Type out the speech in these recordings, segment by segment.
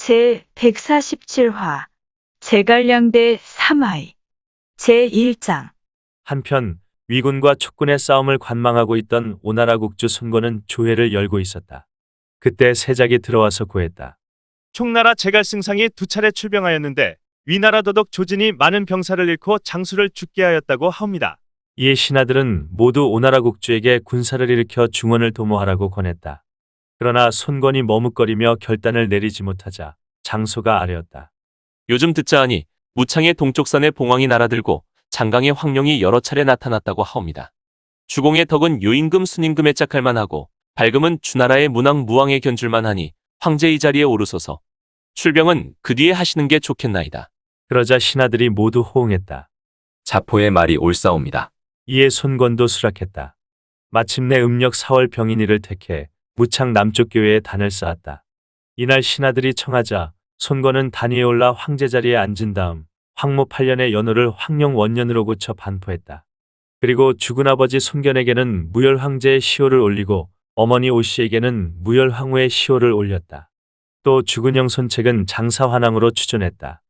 제147화 제갈량대 3하이 제1장. 한편 위군과 촉군의 싸움을 관망하고 있던 오나라 국주 손권은 조회를 열고 있었다. 그때 세작이 들어와서 고했다. 총나라 제갈승상이 두 차례 출병하였는데 위나라 도독 조진이 많은 병사를 잃고 장수를 죽게 하였다고 하옵니다. 이에 신하들은 모두 오나라 국주에게 군사를 일으켜 중원을 도모하라고 권했다. 그러나 손권이 머뭇거리며 결단을 내리지 못하자 장소가 아뢰었다. 요즘 듣자 하니 무창의 동쪽산에 봉황이 날아들고 장강의 황룡이 여러 차례 나타났다고 하옵니다. 주공의 덕은 유임금 순임금에 짝할만 하고 발금은 주나라의 문왕 무왕에 견줄만 하니 황제 이 자리에 오르소서. 출병은 그 뒤에 하시는 게 좋겠나이다. 그러자 신하들이 모두 호응했다. 자포의 말이 옳사옵니다. 이에 손권도 수락했다. 마침내 음력 4월 병인일을 택해 무창 남쪽 교회에 단을 쌓았다. 이날 신하들이 청하자 손권은 단 위에 올라 황제 자리에 앉은 다음 황모 8년의 연호를 황룡 원년으로 고쳐 반포했다. 그리고 죽은 아버지 손견에게는 무열 황제의 시호를 올리고 어머니 오씨에게는 무열 황후의 시호를 올렸다. 또 죽은 형 손책은 장사환왕으로 추존했다.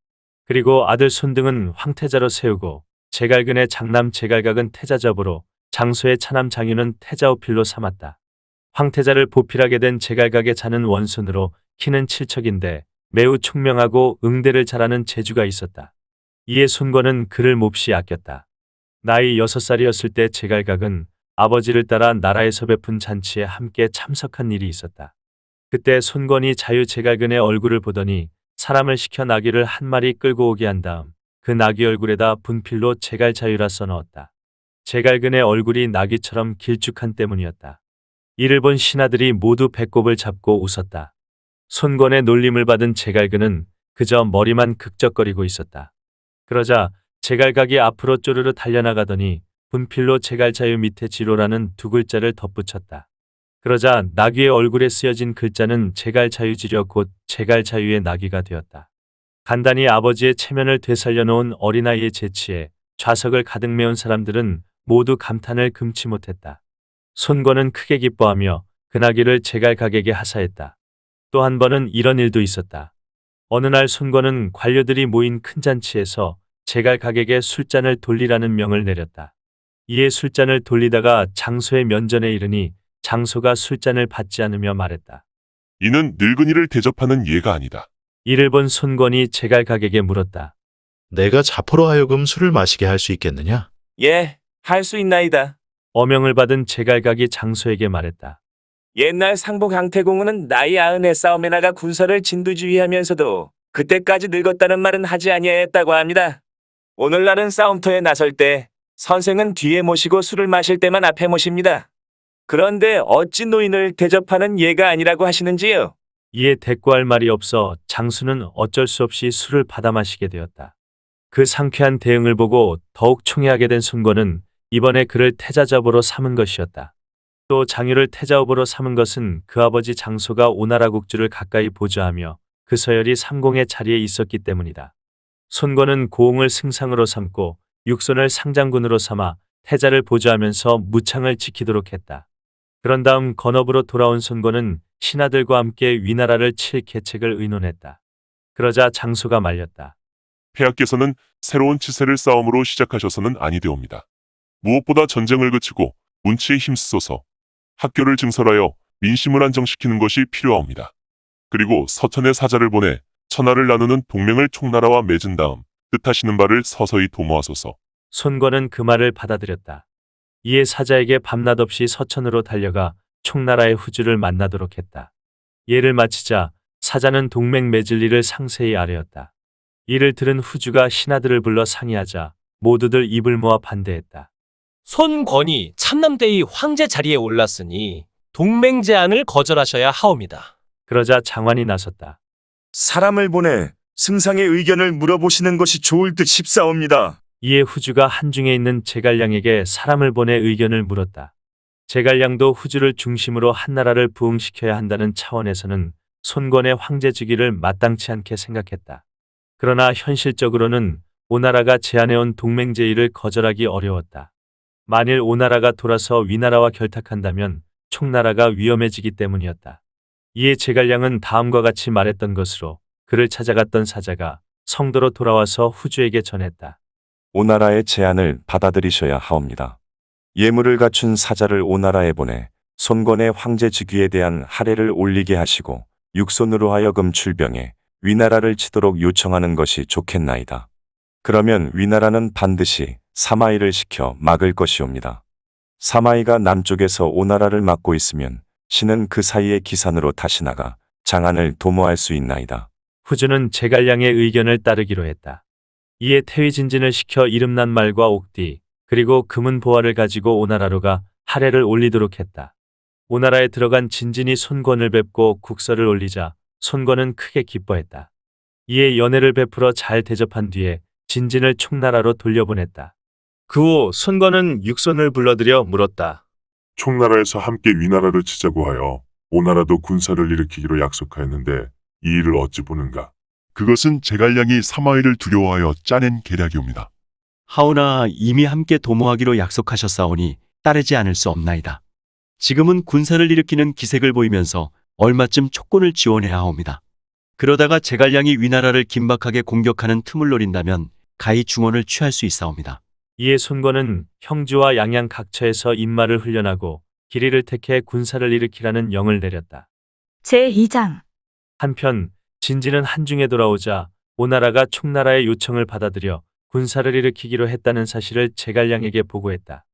그리고 아들 손등은 황태자로 세우고 제갈근의 장남 제갈각은 태자접으로 장소의 차남 장유는 태자오필로 삼았다. 황태자를 보필하게 된 제갈각의 자는 원순으로 키는 7척인데 매우 총명하고 응대를 잘하는 재주가 있었다. 이에 손권은 그를 몹시 아꼈다. 나이 6살이었을 때 제갈각은 아버지를 따라 나라에서 베푼 잔치에 함께 참석한 일이 있었다. 그때 손권이 자유 제갈근의 얼굴을 보더니 사람을 시켜 나귀를 한 마리 끌고 오게 한 다음 그 나귀 얼굴에다 분필로 제갈자유라 써넣었다. 제갈근의 얼굴이 나귀처럼 길쭉한 때문이었다. 이를 본 신하들이 모두 배꼽을 잡고 웃었다. 손권의 놀림을 받은 제갈근은 그저 머리만 극적거리고 있었다. 그러자 제갈각이 앞으로 쪼르르 달려나가더니 분필로 제갈자유 밑에 지로라는 두 글자를 덧붙였다. 그러자 나귀의 얼굴에 쓰여진 글자는 제갈자유지려 곧 제갈자유의 나귀가 되었다. 간단히 아버지의 체면을 되살려 놓은 어린아이의 재치에 좌석을 가득 메운 사람들은 모두 감탄을 금치 못했다. 손권은 크게 기뻐하며 그 나귀를 제갈각에게 하사했다. 또 한 번은 이런 일도 있었다. 어느 날 손권은 관료들이 모인 큰 잔치에서 제갈각에게 술잔을 돌리라는 명을 내렸다. 이에 술잔을 돌리다가 장소의 면전에 이르니 장소가 술잔을 받지 않으며 말했다. 이는 늙은이를 대접하는 예가 아니다. 이를 본 손권이 제갈각에게 물었다. 내가 자포로 하여금 술을 마시게 할 수 있겠느냐? 예, 할 수 있나이다. 어명을 받은 제갈각이 장소에게 말했다. 옛날 상복 강태공은 나이 90에 싸움에 나가 군사를 진두지휘하면서도 그때까지 늙었다는 말은 하지 아니하였다고 합니다. 오늘날은 싸움터에 나설 때 선생은 뒤에 모시고 술을 마실 때만 앞에 모십니다. 그런데 어찌 노인을 대접하는 예가 아니라고 하시는지요? 이에 대꾸할 말이 없어 장수는 어쩔 수 없이 술을 받아 마시게 되었다. 그 상쾌한 대응을 보고 더욱 총애하게 된 손권은 이번에 그를 태자접으로 삼은 것이었다. 또 장유를 태자업으로 삼은 것은 그 아버지 장소가 오나라 국주를 가까이 보좌하며 그 서열이 삼공의 자리에 있었기 때문이다. 손권은 고흥을 승상으로 삼고 육손을 상장군으로 삼아 태자를 보좌하면서 무창을 지키도록 했다. 그런 다음 건업으로 돌아온 손권은 신하들과 함께 위나라를 칠 계책을 의논했다. 그러자 장소가 말렸다. 폐하께서는 새로운 치세를 싸움으로 시작하셔서는 아니되옵니다. 무엇보다 전쟁을 그치고 문치에 힘쓰소서. 학교를 증설하여 민심을 안정시키는 것이 필요합니다. 그리고 서천에 사자를 보내 천하를 나누는 동맹을 총나라와 맺은 다음 뜻하시는 바를 서서히 도모하소서. 손권은 그 말을 받아들였다. 이에 사자에게 밤낮 없이 서천으로 달려가 총나라의 후주를 만나도록 했다. 예를 마치자 사자는 동맹 맺을 일을 상세히 아뢰었다. 이를 들은 후주가 신하들을 불러 상의하자 모두들 입을 모아 반대했다. 손권이 참남대의 황제 자리에 올랐으니 동맹 제안을 거절하셔야 하옵니다. 그러자 장관이 나섰다. 사람을 보내 승상의 의견을 물어보시는 것이 좋을 듯 싶사옵니다. 이에 후주가 한중에 있는 제갈량에게 사람을 보내 의견을 물었다. 제갈량도 후주를 중심으로 한나라를 부흥시켜야 한다는 차원에서는 손권의 황제주기를 마땅치 않게 생각했다. 그러나 현실적으로는 오나라가 제안해온 동맹 제의를 거절하기 어려웠다. 만일 오나라가 돌아서 위나라와 결탁한다면 총나라가 위험해지기 때문이었다. 이에 제갈량은 다음과 같이 말했던 것으로 그를 찾아갔던 사자가 성도로 돌아와서 후주에게 전했다. 오나라의 제안을 받아들이셔야 하옵니다. 예물을 갖춘 사자를 오나라에 보내 손권의 황제 즉위에 대한 할애를 올리게 하시고 육손으로 하여금 출병해 위나라를 치도록 요청하는 것이 좋겠나이다. 그러면 위나라는 반드시 사마이를 시켜 막을 것이옵니다. 사마이가 남쪽에서 오나라를 막고 있으면 신은 그 사이에 기산으로 다시 나가 장안을 도모할 수 있나이다. 후주는 제갈량의 의견을 따르기로 했다. 이에 태위진진을 시켜 이름난 말과 옥띠 그리고 금은 보화를 가지고 오나라로 가 할애를 올리도록 했다. 오나라에 들어간 진진이 손권을 뵙고 국서를 올리자 손권은 크게 기뻐했다. 이에 연회를 베풀어 잘 대접한 뒤에 진진을 총나라로 돌려보냈다. 그 후 손권은 육손을 불러들여 물었다. 총나라에서 함께 위나라를 치자고 하여 오나라도 군사를 일으키기로 약속하였는데 이 일을 어찌 보는가? 그것은 제갈량이 사마이를 두려워하여 짜낸 계략이옵니다. 하오나 이미 함께 도모하기로 약속하셨사오니 따르지 않을 수 없나이다. 지금은 군사를 일으키는 기색을 보이면서 얼마쯤 촉군을 지원해야 하옵니다. 그러다가 제갈량이 위나라를 긴박하게 공격하는 틈을 노린다면 가히 중원을 취할 수 있사옵니다. 이에 손권은 형주와 양양 각처에서 인마를 훈련하고 길이를 택해 군사를 일으키라는 영을 내렸다. 제2장 한편 진진은 한중에 돌아오자 오나라가 총나라의 요청을 받아들여 군사를 일으키기로 했다는 사실을 제갈량에게 보고했다.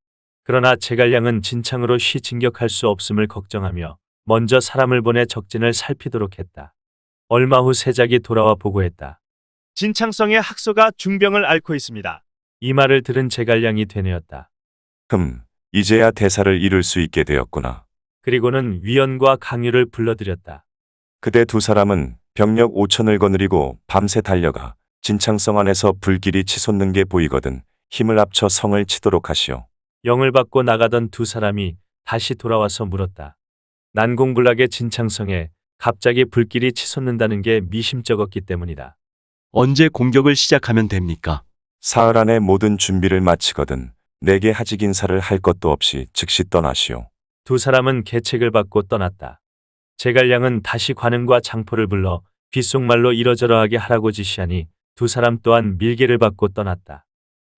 그러나 제갈량은 진창으로 쉬 진격할 수 없음을 걱정하며 먼저 사람을 보내 적진을 살피도록 했다. 얼마 후 세작이 돌아와 보고했다. 진창성의 학소가 중병을 앓고 있습니다. 이 말을 들은 제갈량이 되뇌었다. 이제야 대사를 이룰 수 있게 되었구나. 그리고는 위원과 강유를 불러들였다. 그대 두 사람은 병력 5천을 거느리고 밤새 달려가 진창성 안에서 불길이 치솟는 게 보이거든 힘을 합쳐 성을 치도록 하시오. 영을 받고 나가던 두 사람이 다시 돌아와서 물었다. 난공불락의 진창성에 갑자기 불길이 치솟는다는 게 미심쩍었기 때문이다. 언제 공격을 시작하면 됩니까? 사흘 안에 모든 준비를 마치거든 내게 하직 인사를 할 것도 없이 즉시 떠나시오. 두 사람은 계책을 받고 떠났다. 제갈량은 다시 관음과 장포를 불러 귓속말로 이러저러하게 하라고 지시하니 두 사람 또한 밀계를 받고 떠났다.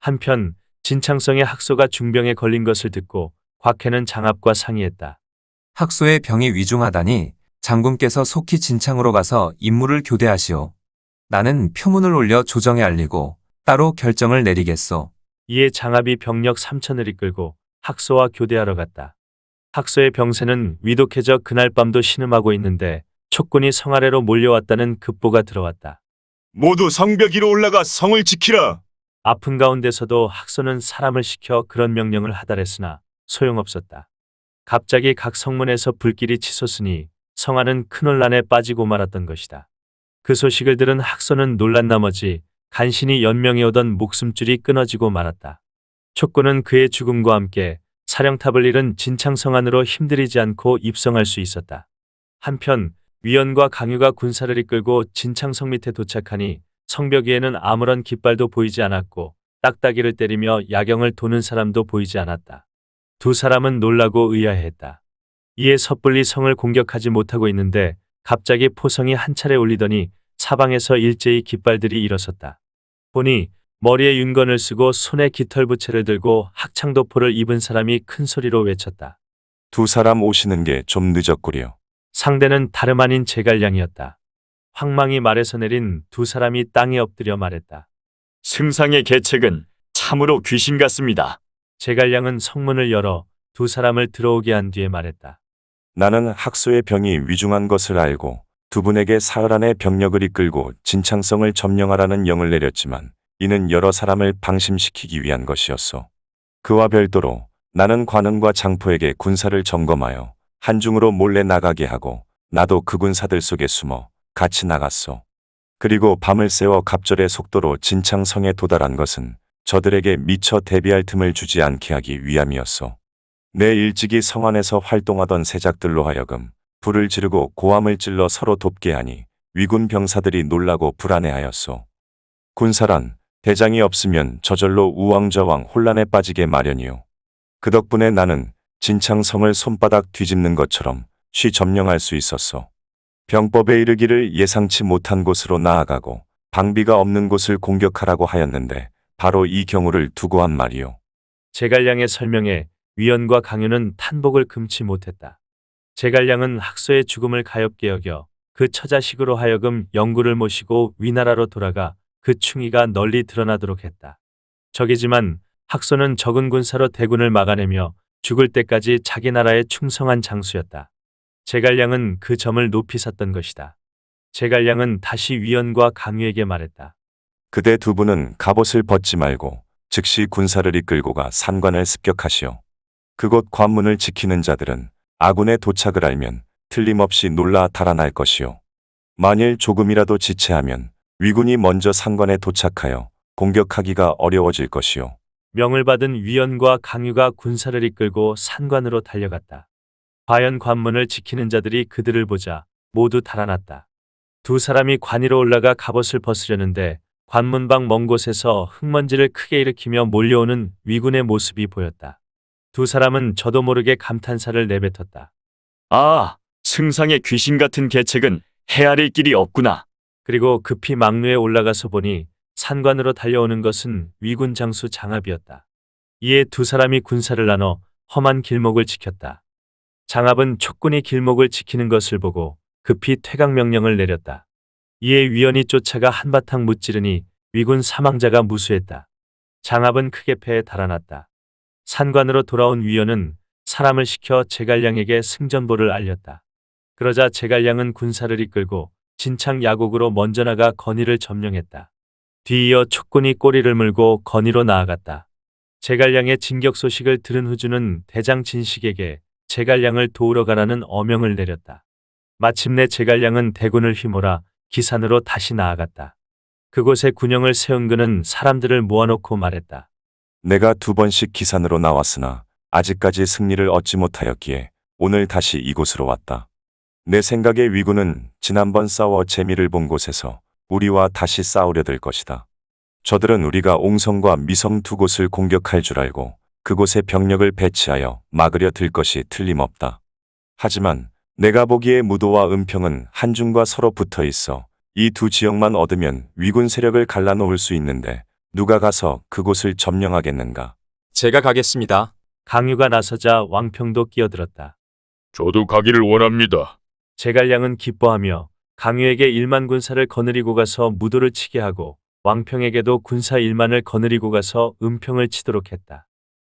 한편 진창성의 학소가 중병에 걸린 것을 듣고 곽해는 장압과 상의했다. 학소의 병이 위중하다니 장군께서 속히 진창으로 가서 임무를 교대하시오. 나는 표문을 올려 조정에 알리고 따로 결정을 내리겠소. 이에 장압이 병력 3천을 이끌고 학소와 교대하러 갔다. 학소의 병세는 위독해져 그날 밤도 신음하고 있는데 촉군이 성 아래로 몰려왔다는 급보가 들어왔다. 모두 성벽 위로 올라가 성을 지키라. 아픈 가운데서도 학소는 사람을 시켜 그런 명령을 하달했으나 소용없었다. 갑자기 각 성문에서 불길이 치솟으니 성안은 큰 혼란에 빠지고 말았던 것이다. 그 소식을 들은 학소는 놀란 나머지 간신히 연명해 오던 목숨줄이 끊어지고 말았다. 촉군은 그의 죽음과 함께 사령탑을 잃은 진창성 안으로 힘들이지 않고 입성할 수 있었다. 한편 위원과 강유가 군사를 이끌고 진창성 밑에 도착하니 성벽 위에는 아무런 깃발도 보이지 않았고 딱따기를 때리며 야경을 도는 사람도 보이지 않았다. 두 사람은 놀라고 의아해했다. 이에 섣불리 성을 공격하지 못하고 있는데 갑자기 포성이 한 차례 울리더니 사방에서 일제히 깃발들이 일어섰다. 보니 머리에 윤건을 쓰고 손에 깃털부채를 들고 학창도포를 입은 사람이 큰 소리로 외쳤다. 두 사람 오시는 게 좀 늦었구려. 상대는 다름 아닌 제갈량이었다. 황망이 말에서 내린 두 사람이 땅에 엎드려 말했다. 승상의 계책은 참으로 귀신 같습니다. 제갈량은 성문을 열어 두 사람을 들어오게 한 뒤에 말했다. 나는 학소의 병이 위중한 것을 알고 두 분에게 사흘 안에 병력을 이끌고 진창성을 점령하라는 영을 내렸지만 이는 여러 사람을 방심시키기 위한 것이었소. 그와 별도로 나는 관음과 장포에게 군사를 점검하여 한중으로 몰래 나가게 하고 나도 그 군사들 속에 숨어 같이 나갔소. 그리고 밤을 새워 갑절의 속도로 진창성에 도달한 것은 저들에게 미처 대비할 틈을 주지 않게 하기 위함이었소. 내 일찍이 성 안에서 활동하던 세작들로 하여금 불을 지르고 고함을 찔러 서로 돕게 하니 위군 병사들이 놀라고 불안해하였소. 군사란 대장이 없으면 저절로 우왕좌왕 혼란에 빠지게 마련이요. 그 덕분에 나는 진창성을 손바닥 뒤집는 것처럼 쉬 점령할 수 있었소. 병법에 이르기를 예상치 못한 곳으로 나아가고 방비가 없는 곳을 공격하라고 하였는데 바로 이 경우를 두고 한 말이요. 제갈량의 설명에 위원과 강유는 탄복을 금치 못했다. 제갈량은 학소의 죽음을 가엾게 여겨 그 처자식으로 하여금 영구를 모시고 위나라로 돌아가 그 충의가 널리 드러나도록 했다. 적이지만 학소는 적은 군사로 대군을 막아내며 죽을 때까지 자기 나라에 충성한 장수였다. 제갈량은 그 점을 높이 샀던 것이다. 제갈량은 다시 위원과 강유에게 말했다. 그대 두 분은 갑옷을 벗지 말고 즉시 군사를 이끌고 가 산관을 습격하시오. 그곳 관문을 지키는 자들은 아군의 도착을 알면 틀림없이 놀라 달아날 것이오. 만일 조금이라도 지체하면 위군이 먼저 산관에 도착하여 공격하기가 어려워질 것이오. 명을 받은 위원과 강유가 군사를 이끌고 산관으로 달려갔다. 과연 관문을 지키는 자들이 그들을 보자 모두 달아났다. 두 사람이 관 위로 올라가 갑옷을 벗으려는데 관문 밖 먼 곳에서 흙먼지를 크게 일으키며 몰려오는 위군의 모습이 보였다. 두 사람은 저도 모르게 감탄사를 내뱉었다. 아, 승상의 귀신 같은 계책은 헤아릴 길이 없구나. 그리고 급히 막루에 올라가서 보니 산관으로 달려오는 것은 위군 장수 장압이었다. 이에 두 사람이 군사를 나눠 험한 길목을 지켰다. 장압은 촉군이 길목을 지키는 것을 보고 급히 퇴각 명령을 내렸다. 이에 위원이 쫓아가 한바탕 무찌르니 위군 사망자가 무수했다. 장압은 크게 패해 달아났다. 산관으로 돌아온 위원은 사람을 시켜 제갈량에게 승전보를 알렸다. 그러자 제갈량은 군사를 이끌고 진창 야곡으로 먼저 나가 건의를 점령했다. 뒤이어 촉군이 꼬리를 물고 건의로 나아갔다. 제갈량의 진격 소식을 들은 후주는 대장 진식에게 제갈량을 도우러 가라는 어명을 내렸다. 마침내 제갈량은 대군을 휘몰아 기산으로 다시 나아갔다. 그곳에 군영을 세운 그는 사람들을 모아놓고 말했다. 내가 2번씩 기산으로 나왔으나 아직까지 승리를 얻지 못하였기에 오늘 다시 이곳으로 왔다. 내 생각에 위군은 지난번 싸워 재미를 본 곳에서 우리와 다시 싸우려 들 것이다. 저들은 우리가 옹성과 미성 두 곳을 공격할 줄 알고 그곳에 병력을 배치하여 막으려 들 것이 틀림없다. 하지만 내가 보기에 무도와 은평은 한중과 서로 붙어 있어 이 두 지역만 얻으면 위군 세력을 갈라놓을 수 있는데 누가 가서 그곳을 점령하겠는가? 제가 가겠습니다. 강유가 나서자 왕평도 끼어들었다. 저도 가기를 원합니다. 제갈량은 기뻐하며 강유에게 1만 군사를 거느리고 가서 무도를 치게 하고 왕평에게도 군사 1만을 거느리고 가서 은평을 치도록 했다.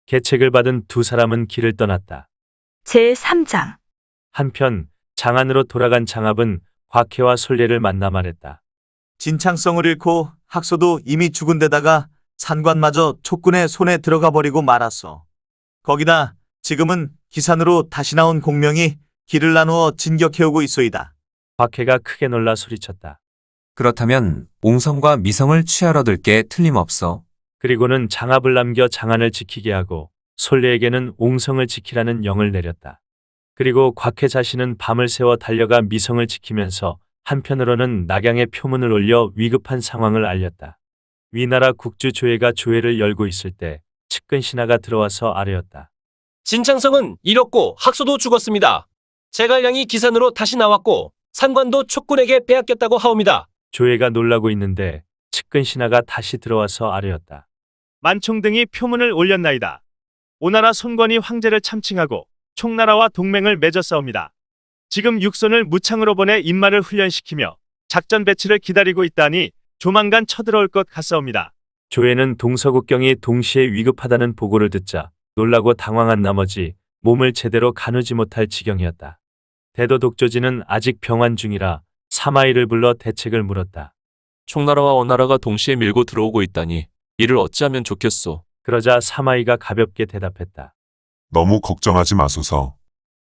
계책을 받은 두 사람은 길을 떠났다. 제3장 한편 장안으로 돌아간 장압은 곽해와 솔례를 만나 말했다. 진창성을 잃고 학소도 이미 죽은 데다가 산관마저 촉군의 손에 들어가 버리고 말았어. 거기다 지금은 기산으로 다시 나온 공명이 길을 나누어 진격해오고 있소이다. 곽해가 크게 놀라 소리쳤다. 그렇다면 옹성과 미성을 취하러 들 게 틀림없어. 그리고는 장압을 남겨 장안을 지키게 하고 솔례에게는 옹성을 지키라는 영을 내렸다. 그리고 곽해 자신은 밤을 새워 달려가 미성을 지키면서 한편으로는 낙양에 표문을 올려 위급한 상황을 알렸다. 위나라 국주 조회가 조회를 열고 있을 때 측근 신하가 들어와서 아뢰었다. 진창성은 잃었고 학소도 죽었습니다. 제갈량이 기산으로 다시 나왔고 산관도 촉군에게 빼앗겼다고 하옵니다. 조회가 놀라고 있는데 측근 신하가 다시 들어와서 아뢰었다. 만총 등이 표문을 올렸나이다. 오나라 손권이 황제를 참칭하고 총나라와 동맹을 맺었사옵니다. 지금 육손을 무창으로 보내 인마를 훈련시키며 작전 배치를 기다리고 있다니 조만간 쳐들어올 것 같사옵니다. 조회는 동서국경이 동시에 위급하다는 보고를 듣자 놀라고 당황한 나머지 몸을 제대로 가누지 못할 지경이었다. 대도 독조지는 아직 병환 중이라 사마이를 불러 대책을 물었다. 총나라와 원나라가 동시에 밀고 들어오고 있다니 이를 어찌하면 좋겠소. 그러자 사마이가 가볍게 대답했다. 너무 걱정하지 마소서.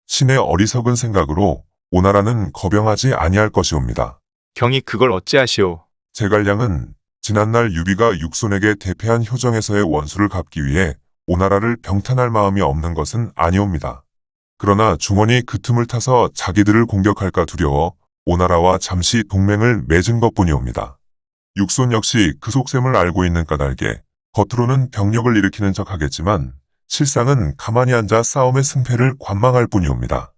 신의 어리석은 생각으로 오나라는 거병하지 아니할 것이옵니다. 경이 그걸 어찌하시오? 제갈량은 지난날 유비가 육손에게 대패한 효정에서의 원수를 갚기 위해 오나라를 병탄할 마음이 없는 것은 아니옵니다. 그러나 중원이 그 틈을 타서 자기들을 공격할까 두려워 오나라와 잠시 동맹을 맺은 것뿐이옵니다. 육손 역시 그 속셈을 알고 있는 까닭에 겉으로는 병력을 일으키는 척 하겠지만 실상은 가만히 앉아 싸움의 승패를 관망할 뿐이옵니다.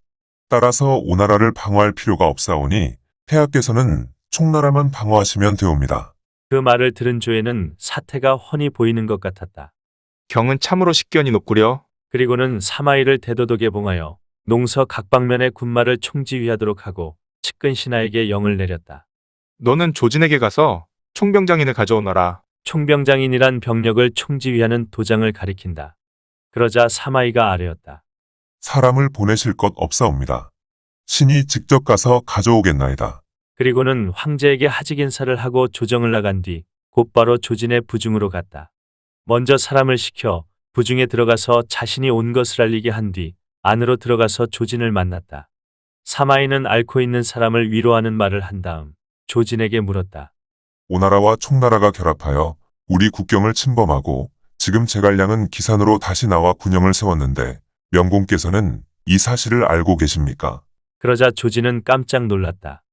따라서 오나라를 방어할 필요가 없사오니 폐하께서는 총나라만 방어하시면 되옵니다. 그 말을 들은 조에는 사태가 훤히 보이는 것 같았다. 경은 참으로 식견이 높구려. 그리고는 사마이를 대도독에 봉하여 농서 각 방면의 군마를 총지휘하도록 하고 측근 신하에게 영을 내렸다. 너는 조진에게 가서 총병장인을 가져오너라. 총병장인이란 병력을 총지휘하는 도장을 가리킨다. 그러자 사마이가 아뢰었다. 사람을 보내실 것 없사옵니다. 신이 직접 가서 가져오겠나이다. 그리고는 황제에게 하직 인사를 하고 조정을 나간 뒤 곧바로 조진의 부중으로 갔다. 먼저 사람을 시켜 부중에 들어가서 자신이 온 것을 알리게 한 뒤 안으로 들어가서 조진을 만났다. 사마이는 앓고 있는 사람을 위로하는 말을 한 다음 조진에게 물었다. 오나라와 총나라가 결합하여 우리 국경을 침범하고 지금 제갈량은 기산으로 다시 나와 군영을 세웠는데 명공께서는 이 사실을 알고 계십니까? 그러자 조진은 깜짝 놀랐다.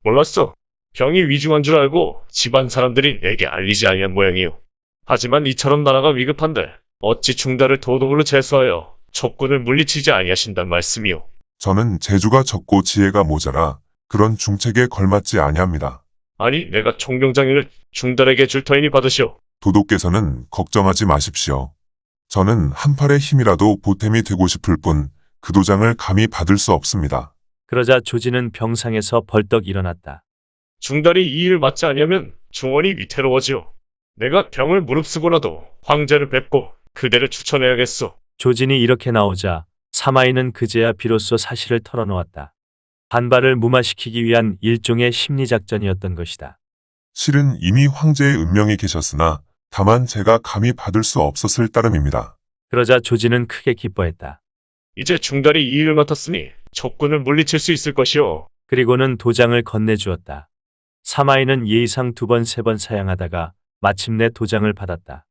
몰랐어. 병이 위중한 줄 알고 집안 사람들이 내게 알리지 아니한 모양이요. 하지만 이처럼 나라가 위급한데 어찌 중달을 도독으로 제수하여 촉군을 물리치지 아니하신단 말씀이요. 저는 재주가 적고 지혜가 모자라 그런 중책에 걸맞지 아니합니다. 아니 내가 총병장인을 중달에게 줄 터이니 받으시오. 도독께서는 걱정하지 마십시오. 저는 한 팔의 힘이라도 보탬이 되고 싶을 뿐 그 도장을 감히 받을 수 없습니다. 그러자 조진은 병상에서 벌떡 일어났다. 중달이 이 일을 맡지 아니하면 중원이 위태로워지오. 내가 병을 무릅쓰고라도 황제를 뵙고 그대를 추천해야겠소. 조진이 이렇게 나오자 사마이는 그제야 비로소 사실을 털어놓았다. 반발을 무마시키기 위한 일종의 심리작전이었던 것이다. 실은 이미 황제의 은명이 계셨으나 다만 제가 감히 받을 수 없었을 따름입니다. 그러자 조진은 크게 기뻐했다. 이제 중달이 이 일을 맡았으니 촉군을 물리칠 수 있을 것이오. 그리고는 도장을 건네주었다. 사마이는 예의상 2번, 3번 사양하다가 마침내 도장을 받았다.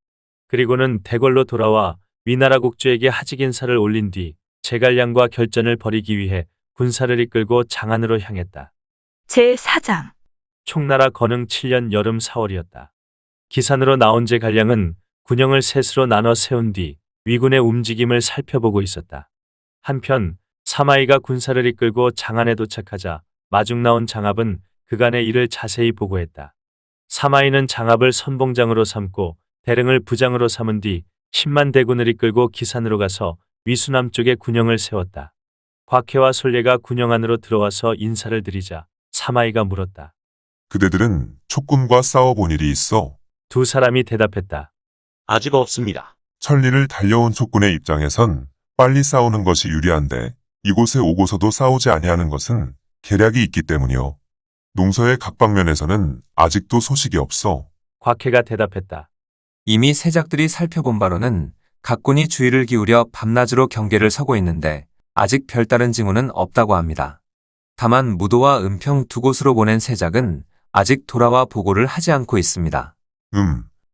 그리고는 대궐로 돌아와 위나라 국주에게 하직 인사를 올린 뒤 제갈량과 결전을 벌이기 위해 군사를 이끌고 장안으로 향했다. 제4장. 총나라 건흥 7년 여름 4월이었다. 기산으로 나온 제갈량은 군영을 셋으로 나눠 세운 뒤 위군의 움직임을 살펴보고 있었다. 한편 사마이가 군사를 이끌고 장안에 도착하자 마중 나온 장압은 그간의 일을 자세히 보고했다. 사마이는 장압을 선봉장으로 삼고 대릉을 부장으로 삼은 뒤 10만 대군을 이끌고 기산으로 가서 위수남 쪽에 군영을 세웠다. 곽해와 솔례가 군영 안으로 들어와서 인사를 드리자 사마이가 물었다. 그대들은 촉군과 싸워본 일이 있어? 2 사람이 대답했다. 아직 없습니다. 천리를 달려온 촉군의 입장에선 빨리 싸우는 것이 유리한데 이곳에 오고서도 싸우지 아니하는 것은 계략이 있기 때문이요. 농서의 각 방면에서는 아직도 소식이 없어. 곽해가 대답했다. 이미 세작들이 살펴본 바로는 각군이 주의를 기울여 밤낮으로 경계를 서고 있는데 아직 별다른 징후는 없다고 합니다. 다만 무도와 은평 2곳으로 보낸 세작은 아직 돌아와 보고를 하지 않고 있습니다.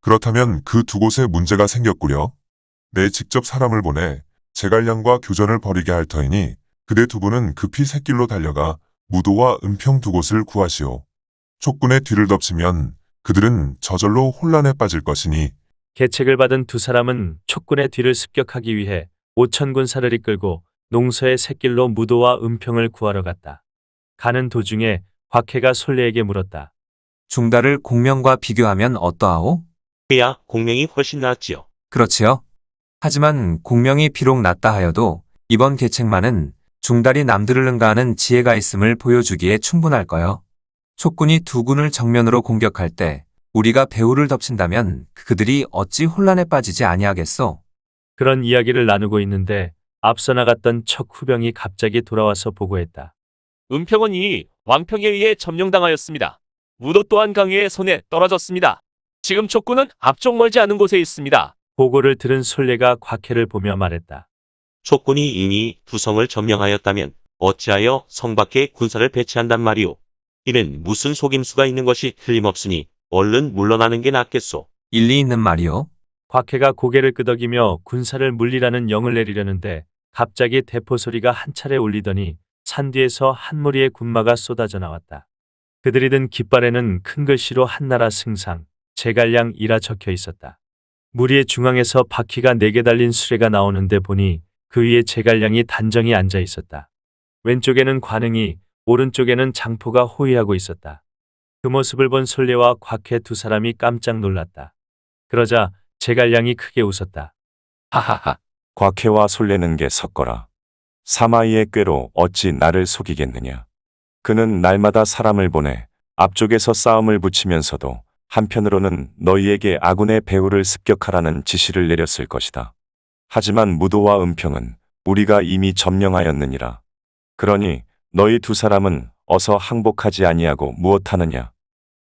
그렇다면 그 2곳에 문제가 생겼구려. 내 직접 사람을 보내 제갈량과 교전을 벌이게 할 터이니 그대 2분은 급히 샛길로 달려가 무도와 은평 2곳을 구하시오. 촉군의 뒤를 덮치면 그들은 저절로 혼란에 빠질 것이니. 계책을 받은 2 사람은 촉군의 뒤를 습격하기 위해 5천 군사를 이끌고 농서의 샛길로 무도와 은평을 구하러 갔다. 가는 도중에 곽해가 솔례에게 물었다. 중달을 공명과 비교하면 어떠하오? 그야 공명이 훨씬 낫지요. 그렇지요. 하지만 공명이 비록 낫다 하여도 이번 계책만은 중달이 남들을 능가하는 지혜가 있음을 보여주기에 충분할 거요. 촉군이 2군을 정면으로 공격할 때 우리가 배후를 덮친다면 그들이 어찌 혼란에 빠지지 아니하겠소? 그런 이야기를 나누고 있는데 앞서 나갔던 척 후병이 갑자기 돌아와서 보고했다. 은평은 이 왕평에 의해 점령당하였습니다. 무도 또한 강유의 손에 떨어졌습니다. 지금 촉군은 앞쪽 멀지 않은 곳에 있습니다. 보고를 들은 솔례가 곽해를 보며 말했다. 촉군이 이미 2성을 점령하였다면 어찌하여 성 밖에 군사를 배치한단 말이오. 이는 무슨 속임수가 있는 것이 틀림없으니 얼른 물러나는 게 낫겠소. 일리 있는 말이오. 곽해가 고개를 끄덕이며 군사를 물리라는 영을 내리려는데 갑자기 대포 소리가 한 차례 울리더니 산 뒤에서 한 무리의 군마가 쏟아져 나왔다. 그들이 든 깃발에는 큰 글씨로 한나라 승상, 제갈량이라 적혀 있었다. 무리의 중앙에서 바퀴가 4개 달린 수레가 나오는데 보니 그 위에 제갈량이 단정히 앉아 있었다. 왼쪽에는 관흥이, 오른쪽에는 장포가 호위하고 있었다. 그 모습을 본 솔례와 곽해 두 사람이 깜짝 놀랐다. 그러자 제갈량이 크게 웃었다. 하하하. 곽해와 솔레는 게 섞어라. 사마이의 꾀로 어찌 나를 속이겠느냐. 그는 날마다 사람을 보내 앞쪽에서 싸움을 붙이면서도 한편으로는 너희에게 아군의 배후를 습격하라는 지시를 내렸을 것이다. 하지만 무도와 은평은 우리가 이미 점령하였느니라. 그러니 너희 두 사람은 어서 항복하지 아니하고 무엇하느냐.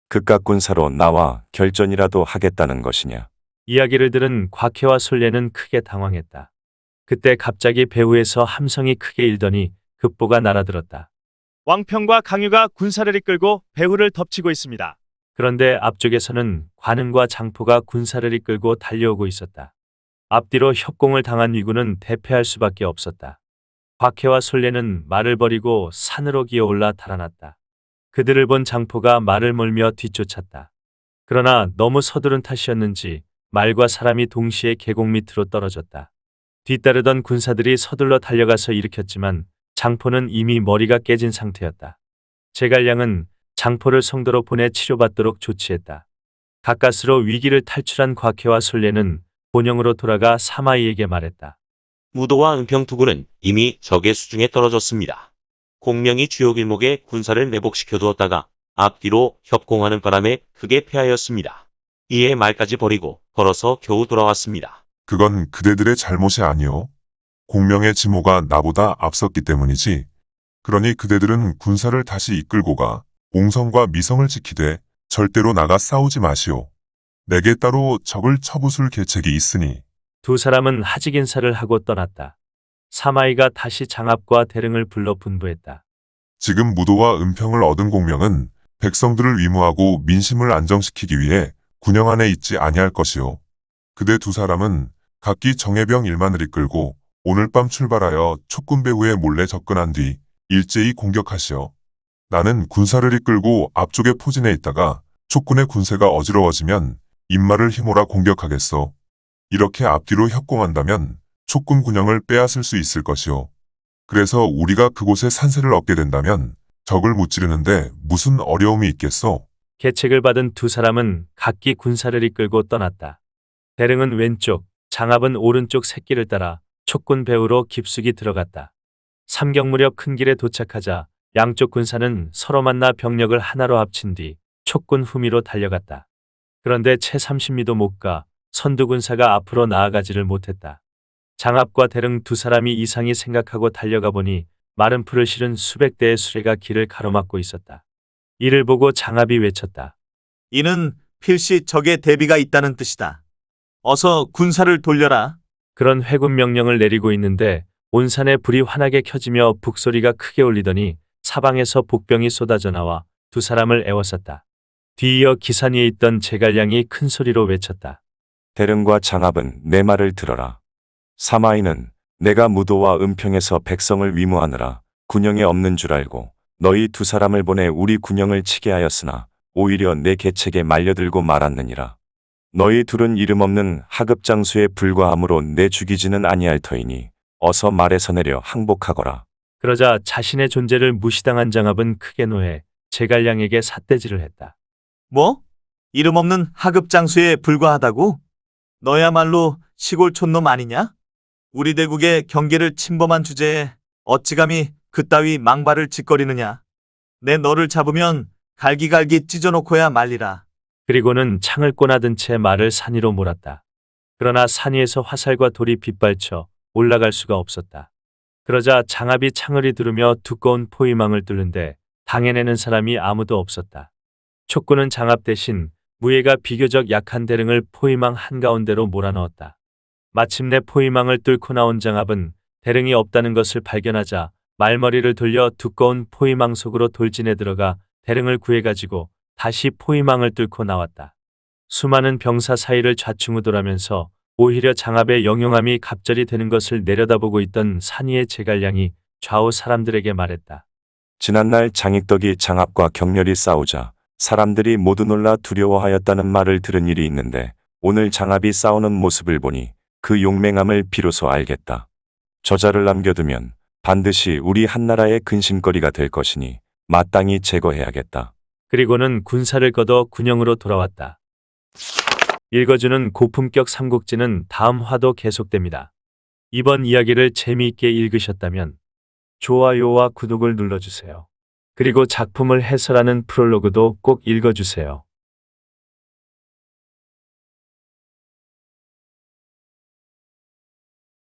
극각 군사로 나와 결전이라도 하겠다는 것이냐. 이야기를 들은 곽해와 솔례는 크게 당황했다. 그때 갑자기 배후에서 함성이 크게 일더니 급보가 날아들었다. 왕평과 강유가 군사를 이끌고 배후를 덮치고 있습니다. 그런데 앞쪽에서는 관흥과 장포가 군사를 이끌고 달려오고 있었다. 앞뒤로 협공을 당한 위군은 대패할 수밖에 없었다. 곽해와 솔례는 말을 버리고 산으로 기어올라 달아났다. 그들을 본 장포가 말을 몰며 뒤쫓았다. 그러나 너무 서두른 탓이었는지 말과 사람이 동시에 계곡 밑으로 떨어졌다. 뒤따르던 군사들이 서둘러 달려가서 일으켰지만 장포는 이미 머리가 깨진 상태였다. 제갈량은 장포를 성도로 보내 치료받도록 조치했다. 가까스로 위기를 탈출한 곽해와 솔례는 본영으로 돌아가 사마이에게 말했다. 무도와 은평 두 군은 이미 적의 수중에 떨어졌습니다. 공명이 주요 길목에 군사를 매복시켜 두었다가 앞뒤로 협공하는 바람에 크게 패하였습니다. 이에 말까지 버리고 걸어서 겨우 돌아왔습니다. 그건 그대들의 잘못이 아니오. 공명의 지모가 나보다 앞섰기 때문이지. 그러니 그대들은 군사를 다시 이끌고 가 옹성과 미성을 지키되 절대로 나가 싸우지 마시오. 내게 따로 적을 쳐부술 계책이 있으니. 두 사람은 하직 인사를 하고 떠났다. 사마이가 다시 장압과 대릉을 불러 분부했다. 지금 무도와 은평을 얻은 공명은 백성들을 위무하고 민심을 안정시키기 위해 군영 안에 있지 아니할 것이오. 그대 두 사람은 각기 정예병 1만을 이끌고 오늘 밤 출발하여 촉군 배후에 몰래 접근한 뒤 일제히 공격하시오. 나는 군사를 이끌고 앞쪽에 포진해 있다가 촉군의 군세가 어지러워지면 인마를 힘몰아 공격하겠소. 이렇게 앞뒤로 협공한다면 촉군 군영을 빼앗을 수 있을 것이오. 그래서 우리가 그곳에 산세를 얻게 된다면 적을 무찌르는데 무슨 어려움이 있겠소? 계책을 받은 두 사람은 각기 군사를 이끌고 떠났다. 대릉은 왼쪽, 장압은 오른쪽 새길을 따라 촉군 배후로 깊숙이 들어갔다. 삼경 무렵 큰 길에 도착하자 양쪽 군사는 서로 만나 병력을 하나로 합친 뒤 촉군 후미로 달려갔다. 그런데 채 30미도 못 가 선두 군사가 앞으로 나아가지를 못했다. 장압과 대릉 두 사람이 이상히 생각하고 달려가 보니 마른 풀을 실은 수백 대의 수레가 길을 가로막고 있었다. 이를 보고 장압이 외쳤다. 이는 필시 적의 대비가 있다는 뜻이다. 어서 군사를 돌려라. 그런 회군 명령을 내리고 있는데 온 산에 불이 환하게 켜지며 북소리가 크게 울리더니 사방에서 복병이 쏟아져 나와 두 사람을 에워쌌다. 뒤이어 기산 위에 있던 제갈량이 큰 소리로 외쳤다. 대릉과 장압은 내 말을 들어라. 사마이는 내가 무도와 은평에서 백성을 위무하느라 군영에 없는 줄 알고 너희 두 사람을 보내 우리 군영을 치게 하였으나 오히려 내 계책에 말려들고 말았느니라. 너희 둘은 이름 없는 하급장수에 불과함으로 내 죽이지는 아니할 터이니 어서 말에서 내려 항복하거라. 그러자 자신의 존재를 무시당한 장압은 크게 노해 제갈량에게 삿대질을 했다. 뭐? 이름 없는 하급장수에 불과하다고? 너야말로 시골 촌놈 아니냐? 우리 대국의 경계를 침범한 주제에 어찌 감히 그따위 망발을 짓거리느냐? 내 너를 잡으면 갈기갈기 찢어놓고야 말리라. 그리고는 창을 꼬나든 채 말을 산 위로 몰았다. 그러나 산 위에서 화살과 돌이 빗발쳐 올라갈 수가 없었다. 그러자 장압이 창을 휘두르며 두꺼운 포위망을 뚫는데 당해내는 사람이 아무도 없었다. 촉군은 장압 대신 무예가 비교적 약한 대릉을 포위망 한가운데로 몰아넣었다. 마침내 포위망을 뚫고 나온 장압은 대릉이 없다는 것을 발견하자 말머리를 돌려 두꺼운 포위망 속으로 돌진해 들어가 대릉을 구해가지고 다시 포위망을 뚫고 나왔다. 수많은 병사 사이를 좌충우돌하면서 오히려 장압의 영용함이 갑절이 되는 것을 내려다보고 있던 산위의 제갈량이 좌우 사람들에게 말했다. 지난날 장익덕이 장압과 격렬히 싸우자 사람들이 모두 놀라 두려워하였다는 말을 들은 일이 있는데 오늘 장압이 싸우는 모습을 보니 그 용맹함을 비로소 알겠다. 저자를 남겨두면 반드시 우리 한나라의 근심거리가 될 것이니 마땅히 제거해야겠다. 그리고는 군사를 걷어 군영으로 돌아왔다. 읽어주는 고품격 삼국지는 다음 화도 계속됩니다. 이번 이야기를 재미있게 읽으셨다면 좋아요와 구독을 눌러주세요. 그리고 작품을 해설하는 프롤로그도 꼭 읽어주세요.